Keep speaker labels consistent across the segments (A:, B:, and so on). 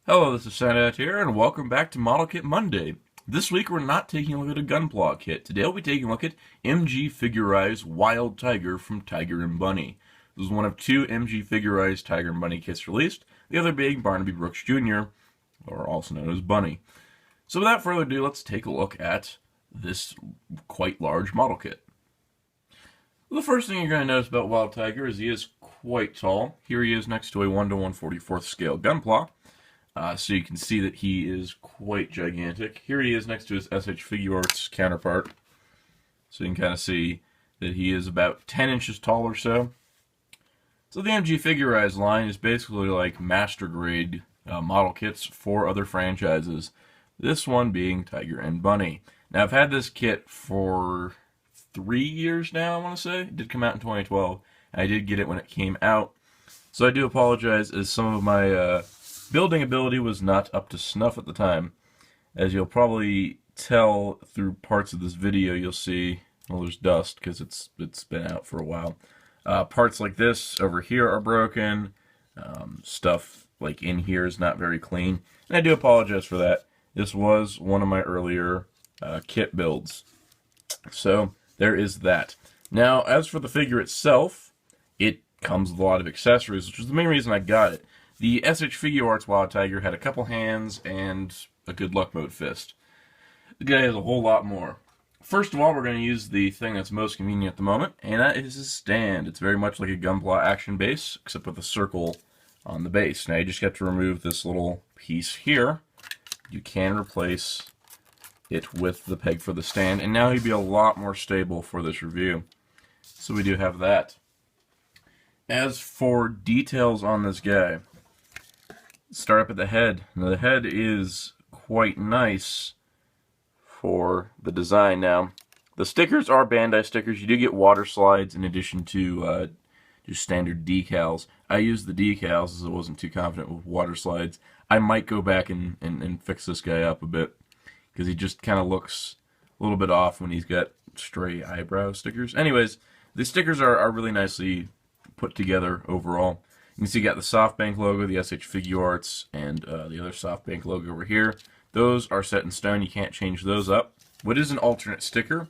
A: Hello, this is Soundout here, and welcome back to Model Kit Monday. This week we're not taking a look at a Gunpla kit. Today we'll be taking a look at MG Figurerise Wild Tiger from Tiger and Bunny. This is one of two MG Figurerise Tiger and Bunny kits released, the other being Barnaby Brooks Jr., or also known as Bunny. So without further ado, let's take a look at this quite large model kit. The first thing you're going to notice about Wild Tiger is he is quite tall. Here he is next to a 1:144 scale Gunpla. So you can see that he is quite gigantic. Here he is next to his SH Figuarts counterpart. So you can kind of see that he is about 10 inches tall or so. So the MG Figurerise line is basically like master grade model kits for other franchises. This one being Tiger and Bunny. Now I've had this kit for 3 years now, I want to say. It did come out in 2012. And I did get it when it came out. So I do apologize as some of my building ability was not up to snuff at the time. As you'll probably tell through parts of this video, you'll see, well, there's dust because it's been out for a while. Parts like this over here are broken. Stuff like in here is not very clean. And I do apologize for that. This was one of my earlier kit builds. So there is that. Now, as for the figure itself, it comes with a lot of accessories, which is the main reason I got it. The SH Figuarts Wild Tiger had a couple hands and a good luck mode fist. The guy has a whole lot more. First of all, we're going to use the thing that's most convenient at the moment, and that is his stand. It's very much like a Gunpla action base, except with a circle on the base. Now you just have to remove this little piece here. You can replace it with the peg for the stand, and now he'd be a lot more stable for this review. So we do have that. As for details on this guy, start up at the head. Now the head is quite nice for the design. Now the stickers are Bandai stickers. You do get water slides in addition to just standard decals. I used the decals as I wasn't too confident with water slides. I might go back and fix this guy up a bit because he just kind of looks a little bit off when he's got stray eyebrow stickers. Anyways, the stickers are really nicely put together overall. You can see you got the SoftBank logo, the SH Figuarts, and the other SoftBank logo over here. Those are set in stone. You can't change those up. What is an alternate sticker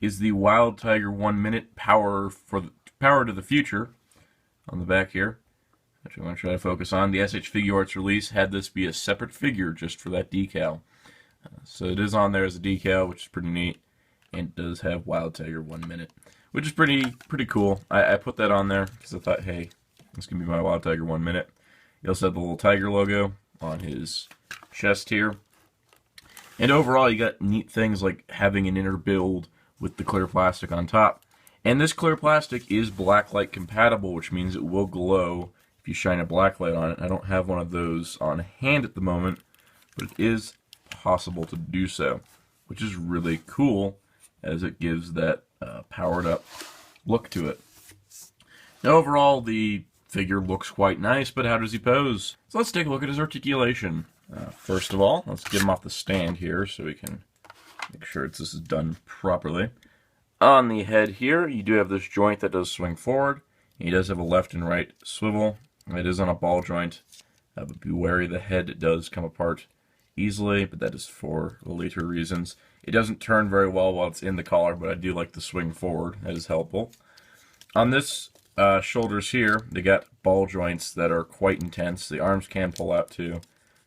A: is the Wild Tiger 1 minute power to the future on the back here. Which I'm going to try to focus on. The SH Figuarts release had this be a separate figure just for that decal. So it is on there as a decal, which is pretty neat. And it does have Wild Tiger 1 minute, which is pretty cool. I put that on there because I thought, hey, this can be my Wild Tiger 1 minute. He also had the little tiger logo on his chest here. And overall, you got neat things like having an inner build with the clear plastic on top. And this clear plastic is blacklight compatible, which means it will glow if you shine a blacklight on it. I don't have one of those on hand at the moment, but it is possible to do so, which is really cool as it gives that powered up look to it. Now overall, the figure looks quite nice, but how does he pose? So let's take a look at his articulation. First of all, let's get him off the stand here so we can make sure this is done properly. On the head here, you do have this joint that does swing forward. He does have a left and right swivel. It is on a ball joint, but be wary the head does come apart easily, but that is for later reasons. It doesn't turn very well while it's in the collar, but I do like the swing forward. That is helpful. On this shoulders here, they got ball joints that are quite intense. The arms can pull out too,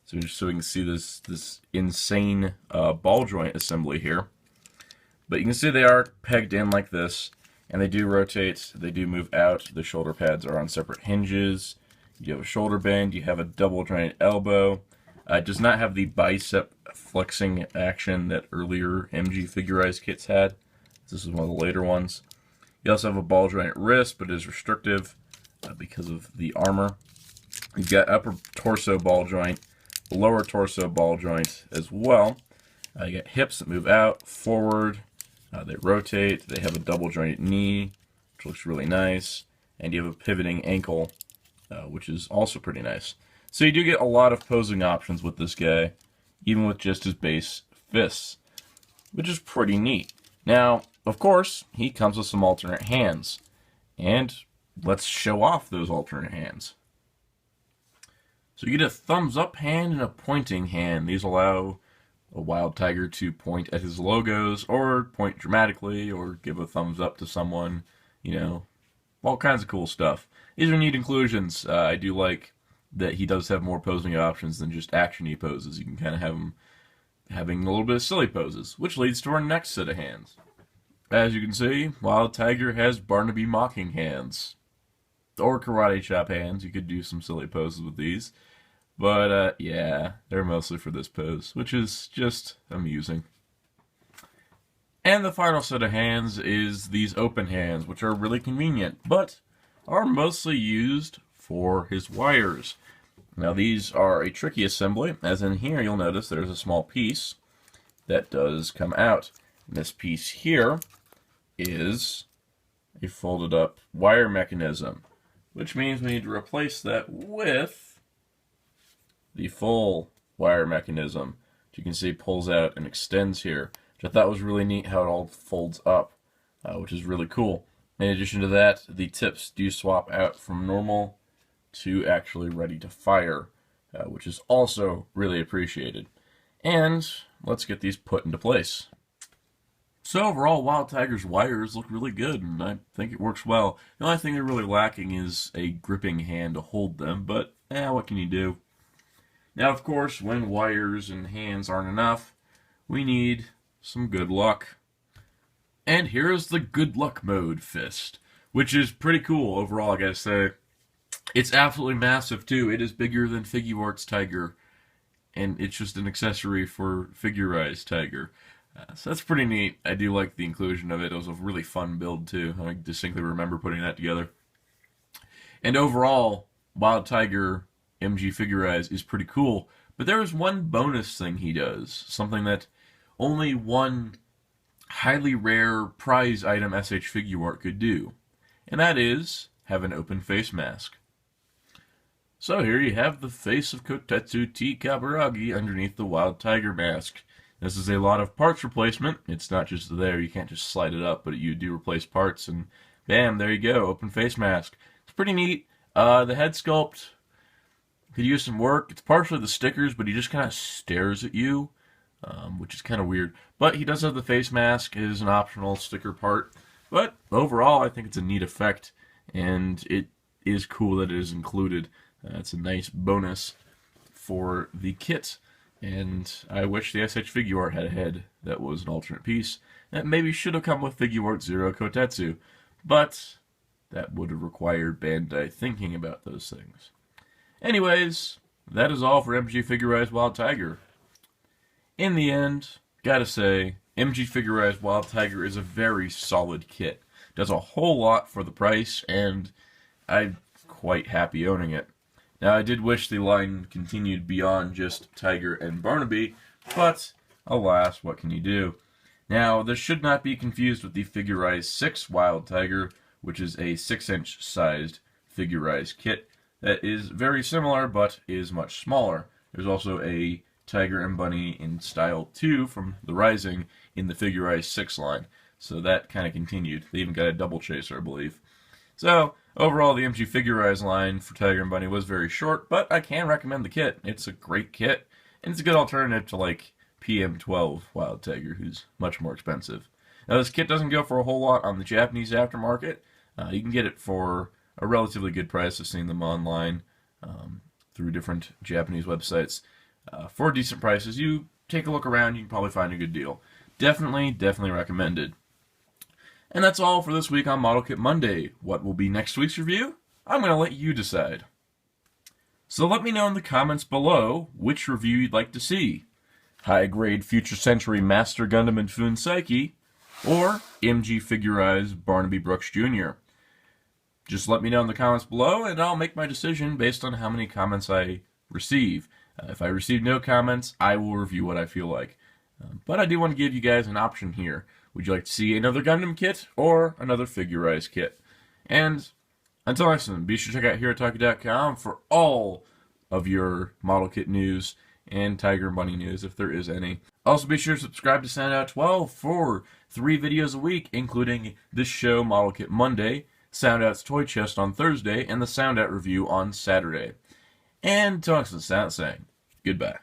A: so we can see this insane ball joint assembly here. But you can see they are pegged in like this, and they do rotate. They do move out. The shoulder pads are on separate hinges. You have a shoulder bend. You have a double jointed elbow. It does not have the bicep flexing action that earlier MG Figurerise kits had. This is one of the later ones. You also have a ball joint wrist, but it is restrictive because of the armor. You've got upper torso ball joint, lower torso ball joint as well. You got hips that move out, forward, they rotate, they have a double jointed knee, which looks really nice, and you have a pivoting ankle, which is also pretty nice. So you do get a lot of posing options with this guy, even with just his base fists, which is pretty neat. Now, of course, he comes with some alternate hands, and let's show off those alternate hands. So you get a thumbs up hand and a pointing hand. These allow a wild tiger to point at his logos, or point dramatically, or give a thumbs up to someone, you know, all kinds of cool stuff. These are neat inclusions. I do like that he does have more posing options than just action-y poses. You can kind of have him having a little bit of silly poses, which leads to our next set of hands. As you can see, Wild Tiger has Barnaby mocking hands. Or karate chop hands. You could do some silly poses with these. But, yeah, they're mostly for this pose, which is just amusing. And the final set of hands is these open hands, which are really convenient, but are mostly used for his wires. Now, these are a tricky assembly, as in here you'll notice there's a small piece that does come out. This piece here is a folded up wire mechanism, which means we need to replace that with the full wire mechanism, which you can see pulls out and extends here, which I thought was really neat how it all folds up, which is really cool. In addition to that, the tips do swap out from normal to actually ready to fire, which is also really appreciated. And let's get these put into place. So overall, Wild Tiger's wires look really good, and I think it works well. The only thing they're really lacking is a gripping hand to hold them, but what can you do? Now, of course, when wires and hands aren't enough, we need some good luck. And here's the good luck mode fist, which is pretty cool overall, I gotta say. It's absolutely massive, too. It is bigger than Figuarts Tiger, and it's just an accessory for Figurerise Tiger. So that's pretty neat. I do like the inclusion of it. It was a really fun build, too. I distinctly remember putting that together. And overall, Wild Tiger MG Figurerise is pretty cool, but there is one bonus thing he does, something that only one highly rare prize item SH Figuart could do, and that is have an open face mask. So here you have the face of Kotetsu T. Kaburagi underneath the Wild Tiger mask. This is a lot of parts replacement. It's not just there, you can't just slide it up, but you do replace parts, and bam, there you go, open face mask. It's pretty neat. The head sculpt could use some work. It's partially the stickers, but he just kind of stares at you, which is kind of weird. But he does have the face mask. It is an optional sticker part. But overall, I think it's a neat effect, and it is cool that it is included. It's a nice bonus for the kit, and I wish the SH Figuart had a head that was an alternate piece. That maybe should have come with Figuart Zero Kotetsu, but that would have required Bandai thinking about those things. Anyways, that is all for MG Figurerise Wild Tiger. In the end, gotta say, MG Figurerise Wild Tiger is a very solid kit. Does a whole lot for the price, and I'm quite happy owning it. Now, I did wish the line continued beyond just Tiger and Barnaby, but alas, what can you do? Now, this should not be confused with the Figurerise 6 Wild Tiger, which is a 6-inch sized Figurerise kit that is very similar, but is much smaller. There's also a Tiger and Bunny in Style 2 from The Rising in the Figurerise 6 line. So that kind of continued. They even got a double chaser, I believe. So, overall, the MG Figurerise line for Tiger and Bunny was very short, but I can recommend the kit. It's a great kit, and it's a good alternative to, like, PM12 Wild Tiger, who's much more expensive. Now, this kit doesn't go for a whole lot on the Japanese aftermarket. You can get it for a relatively good price. I've seen them online through different Japanese websites for decent prices. You take a look around, you can probably find a good deal. Definitely recommended. And that's all for this week on Model Kit Monday. What will be next week's review? I'm going to let you decide. So let me know in the comments below which review you'd like to see. High-grade Future Century Master Gundam and Fun Psyche, or MG Figurerise Barnaby Brooks Jr. Just let me know in the comments below, and I'll make my decision based on how many comments I receive. If I receive no comments, I will review what I feel like. But I do want to give you guys an option here. Would you like to see another Gundam kit or another Figurerise kit? And until next time, be sure to check out HeroTalkie.com for all of your model kit news and Tiger and Bunny news, if there is any. Also, be sure to subscribe to Soundout 12 for 3 videos a week, including this show, Model Kit Monday, Soundout's Toy Chest on Thursday, and the Soundout review on Saturday. And until next time, saying goodbye.